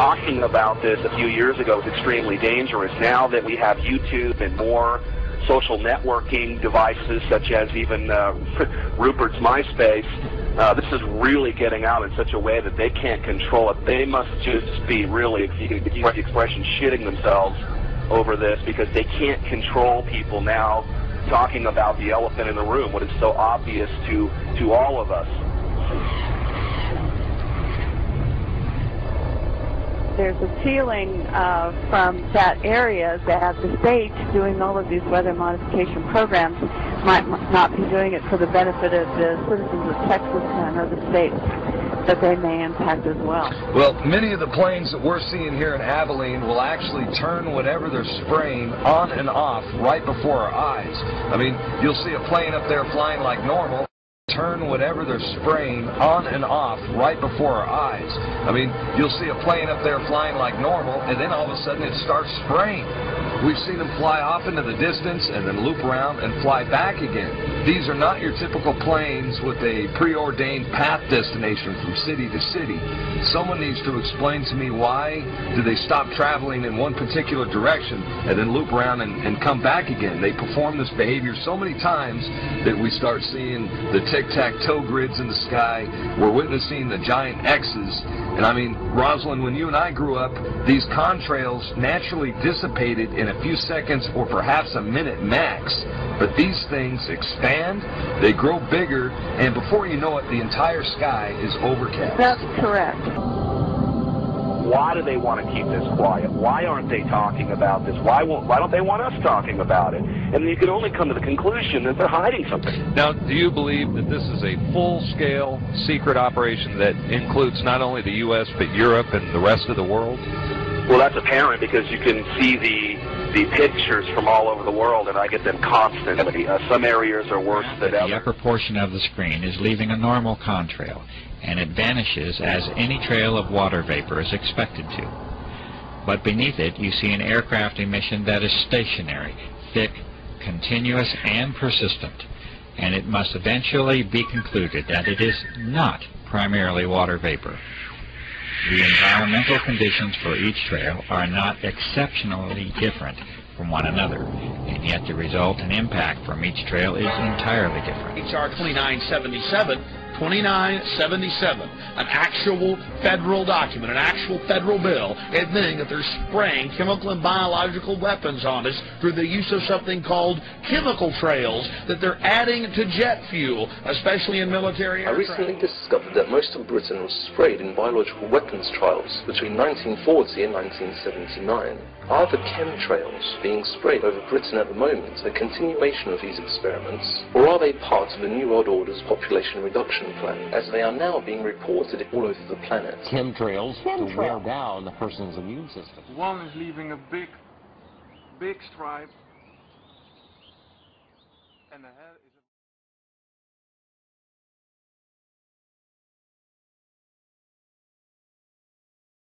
talking about this a few years ago was extremely dangerous. Now that we have YouTube and more social networking devices, such as even Rupert's MySpace, this is really getting out in such a way that they can't control it. They must just be really, if you could use the expression, shitting themselves over this, because they can't control people now talking about the elephant in the room, what is so obvious to all of us. There's a feeling from that area that the state doing all of these weather modification programs might not be doing it for the benefit of the citizens of Texas and other states that they may impact as well. Well, many of the planes that we're seeing here in Abilene will actually turn whatever they're spraying on and off right before our eyes. I mean, you'll see a plane up there flying like normal, turn whatever they're spraying on and off right before our eyes. I mean, you'll see a plane up there flying like normal, and then all of a sudden it starts spraying. We've seen them fly off into the distance and then loop around and fly back again. These are not your typical planes with a preordained path destination from city to city. Someone needs to explain to me, why do they stop traveling in one particular direction and then loop around and come back again? They perform this behavior so many times that we start seeing the tic-tac-toe grids in the sky. We're witnessing the giant X's. And I mean, Rosalind, when you and I grew up, these contrails naturally dissipated in a few seconds or perhaps a minute max. But these things expand, they grow bigger, and before you know it, the entire sky is overcast. That's correct. Why do they want to keep this quiet? Why aren't they talking about this? Why don't they want us talking about it? And you can only come to the conclusion that they're hiding something. Now, do you believe that this is a full-scale secret operation that includes not only the U.S. but Europe and the rest of the world? Well, that's apparent because you can see the pictures from all over the world, and I get them constantly. Some areas are worse than others. The upper portion of the screen is leaving a normal contrail, and it vanishes as any trail of water vapor is expected to. But beneath it, you see an aircraft emission that is stationary, thick, continuous, and persistent, and it must eventually be concluded that it is not primarily water vapor. The environmental conditions for each trail are not exceptionally different from one another, and yet the result and impact from each trail is entirely different. HR 2977, an actual federal document, an actual federal bill, admitting that they're spraying chemical and biological weapons on us through the use of something called chemical trails that they're adding to jet fuel, especially in military aircraft. I recently discovered that most of Britain was sprayed in biological weapons trials between 1940 and 1979. Are the chemtrails being sprayed over Britain at the moment a continuation of these experiments, or are they part of the New World Order's population reduction plan, as they are now being reported all over the planet? Chemtrails to wear down the person's immune system. One is leaving a big stripe, and the head is